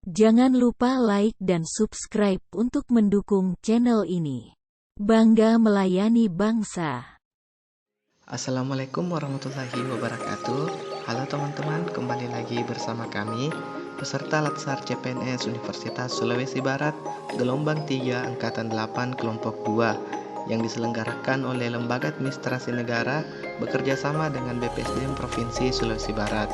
Jangan lupa like dan subscribe untuk mendukung channel ini. Bangga melayani bangsa. Assalamualaikum warahmatullahi wabarakatuh. Halo teman-teman, kembali lagi bersama kami peserta Latsar CPNS Universitas Sulawesi Barat gelombang 3 angkatan 8 kelompok 2 yang diselenggarakan oleh Lembaga Administrasi Negara bekerjasama dengan BPSDM Provinsi Sulawesi Barat.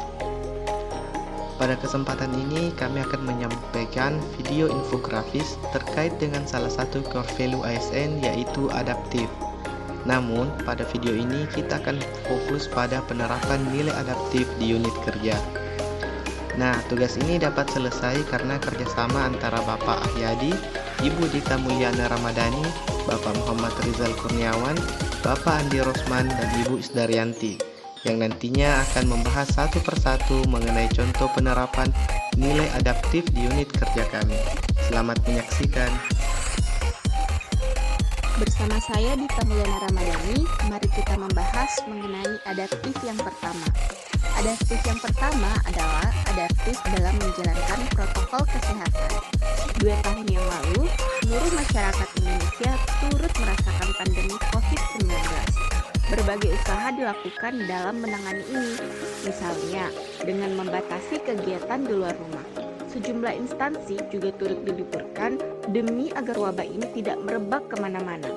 Pada kesempatan ini kami akan menyampaikan video infografis terkait dengan salah satu core value ASN, yaitu adaptif. Namun, pada video ini kita akan fokus pada penerapan nilai adaptif di unit kerja. Nah, tugas ini dapat selesai karena kerjasama antara Bapak Ahyadi, Ibu Dita Mulyana Ramadhani, Bapak Muhammad Rizal Kurniawan, Bapak Andi Rosman, dan Ibu Isdaryanti, yang nantinya akan membahas satu persatu mengenai contoh penerapan nilai adaptif di unit kerja kami. Selamat menyaksikan. Bersama saya Dita Mulyana Ramadhani, mari kita membahas mengenai adaptif yang pertama. Adaptif yang pertama adalah adaptif dalam menjalankan protokol kesehatan. 2 tahun yang lalu, seluruh masyarakat Indonesia turut merasakan pandemi COVID-19. Berbagai usaha dilakukan dalam menangani ini, misalnya dengan membatasi kegiatan di luar rumah. Sejumlah instansi juga turut diliburkan demi agar wabah ini tidak merebak kemana-mana.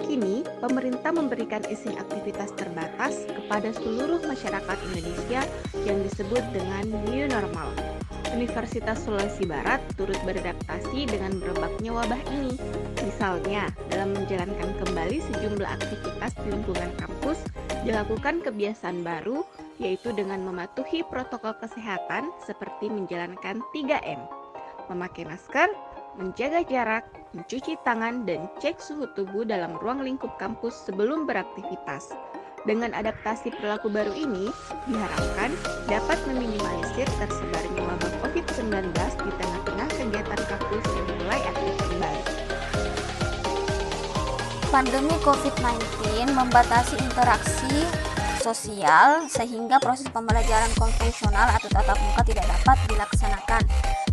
Kini, pemerintah memberikan izin aktivitas terbatas kepada seluruh masyarakat Indonesia yang disebut dengan New Normal. Universitas Sulawesi Barat turut beradaptasi dengan merebaknya wabah ini. Misalnya, dalam menjalankan kembali sejumlah aktivitas di lingkungan kampus, dilakukan kebiasaan baru, yaitu dengan mematuhi protokol kesehatan seperti menjalankan 3M, memakai masker, menjaga jarak, mencuci tangan, dan cek suhu tubuh dalam ruang lingkup kampus sebelum beraktivitas. Dengan adaptasi perilaku baru ini, diharapkan dapat meminimalisir tersebarnya wabah COVID-19 di tengah-tengah kegiatan kampus yang mulai aktif kembali. Pandemi COVID-19 membatasi interaksi sosial sehingga proses pembelajaran konvensional atau tatap muka tidak dapat dilaksanakan.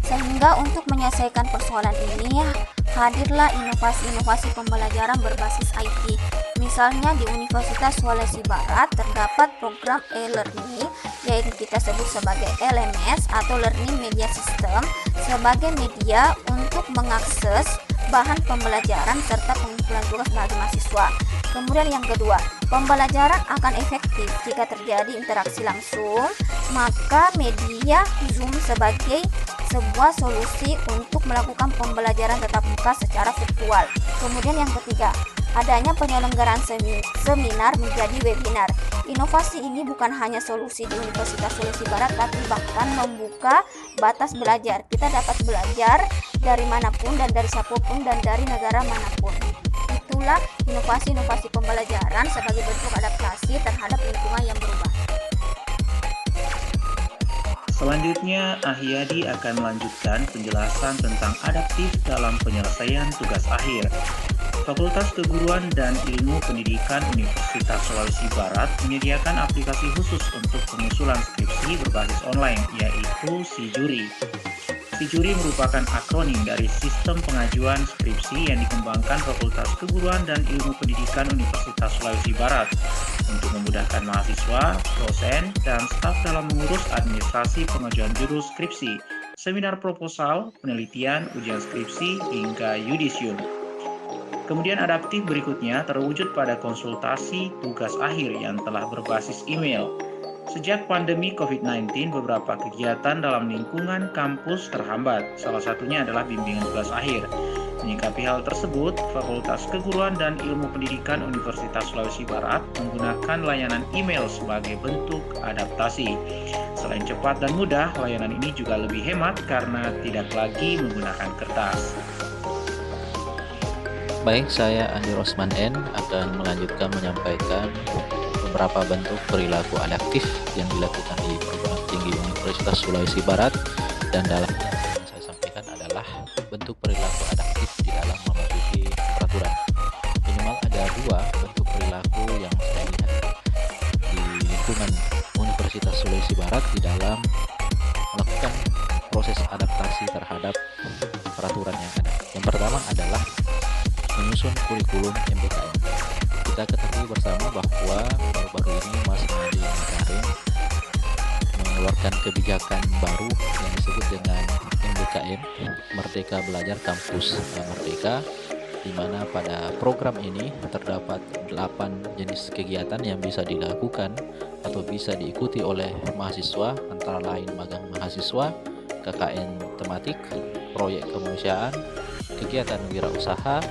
Sehingga untuk menyelesaikan persoalan ini, hadirlah inovasi-inovasi pembelajaran berbasis IT. Misalnya di Universitas Sulawesi Barat terdapat program e-learning, yaitu kita sebut sebagai LMS atau Learning Media System, sebagai media untuk mengakses bahan pembelajaran serta pengumpulan tugas bagi mahasiswa. Kemudian yang kedua, pembelajaran akan efektif jika terjadi interaksi langsung, maka media Zoom sebagai sebuah solusi untuk melakukan pembelajaran tatap muka secara virtual. Kemudian yang ketiga, adanya penyelenggaraan seminar menjadi webinar. Inovasi ini bukan hanya solusi di Universitas Sulawesi Barat, tapi bahkan membuka batas belajar. Kita dapat belajar dari manapun dan dari siapapun dan dari negara manapun. Itulah inovasi-inovasi pembelajaran sebagai bentuk adaptasi terhadap lingkungan yang berubah. Selanjutnya, Ahyadi akan melanjutkan penjelasan tentang adaptif dalam penyelesaian tugas akhir. Fakultas Keguruan dan Ilmu Pendidikan Universitas Sulawesi Barat menyediakan aplikasi khusus untuk pengusulan skripsi berbasis online, yaitu SIJURI. SIJURI merupakan akronim dari Sistem Pengajuan Skripsi yang dikembangkan Fakultas Keguruan dan Ilmu Pendidikan Universitas Sulawesi Barat untuk memudahkan mahasiswa, dosen, dan staf dalam mengurus administrasi pengajuan judul skripsi, seminar proposal, penelitian, ujian skripsi, hingga yudisium. Kemudian adaptif berikutnya terwujud pada konsultasi tugas akhir yang telah berbasis email. Sejak pandemi COVID-19, beberapa kegiatan dalam lingkungan kampus terhambat. Salah satunya adalah bimbingan tugas akhir. Menyikapi hal tersebut, Fakultas Keguruan dan Ilmu Pendidikan Universitas Sulawesi Barat menggunakan layanan email sebagai bentuk adaptasi. Selain cepat dan mudah, layanan ini juga lebih hemat karena tidak lagi menggunakan kertas. Baik, saya Andi Rosman N akan melanjutkan menyampaikan beberapa bentuk perilaku adaptif yang dilakukan di perguruan tinggi Universitas Sulawesi Barat, dan dalamnya yang saya sampaikan adalah bentuk perilaku adaptif di dalam mematuhi peraturan. Minimal ada 2 bentuk perilaku yang saya lihat di lingkungan Universitas Sulawesi Barat di dalam melakukan proses adaptasi terhadap terhadap peraturan yang ada. Yang pertama adalah menyusun kurikulum MBKM. Kita ketahui bersama bahwa baru-baru ini Mas Nadiem Makarim mengeluarkan kebijakan baru yang disebut dengan MBKM, Merdeka Belajar Kampus Merdeka, di mana pada program ini terdapat 8 jenis kegiatan yang bisa dilakukan atau bisa diikuti oleh mahasiswa, antara lain magang mahasiswa, KKN tematik, proyek kemanusiaan, kegiatan wirausaha,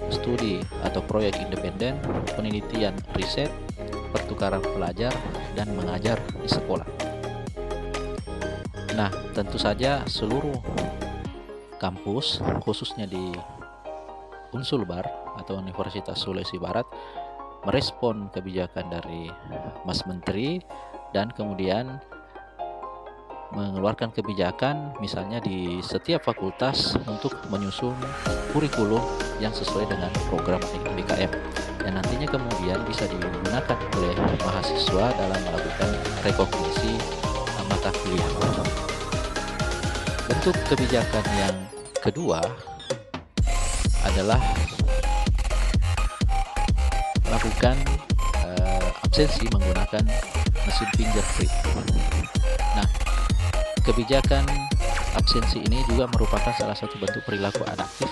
studi atau proyek independen, penelitian riset, pertukaran pelajar, dan mengajar di sekolah. Nah, tentu saja seluruh kampus, khususnya di Unsulbar atau Universitas Sulawesi Barat, merespon kebijakan dari Mas Menteri dan kemudian mengeluarkan kebijakan misalnya di setiap fakultas untuk menyusun kurikulum yang sesuai dengan program MBKM dan nantinya kemudian bisa digunakan oleh mahasiswa dalam melakukan rekognisi mata kuliah. Bentuk kebijakan yang kedua adalah melakukan absensi menggunakan mesin fingerprint. Nah, kebijakan absensi ini juga merupakan salah satu bentuk perilaku adaptif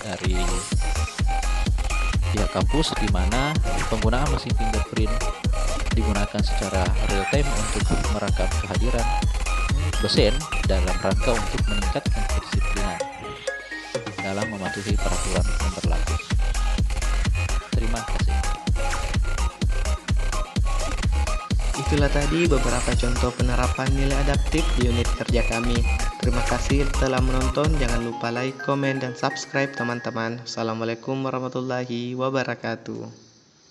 dari pihak kampus, di mana penggunaan mesin fingerprint digunakan secara real time untuk merekam kehadiran dosen dalam rangka untuk meningkatkan kedisiplinan dalam mematuhi peraturan yang berlaku. Terima kasih. Itulah tadi beberapa contoh penerapan nilai adaptif di unit kerja kami. Terima kasih telah menonton. Jangan lupa like, komen, dan subscribe teman-teman. Assalamualaikum warahmatullahi wabarakatuh.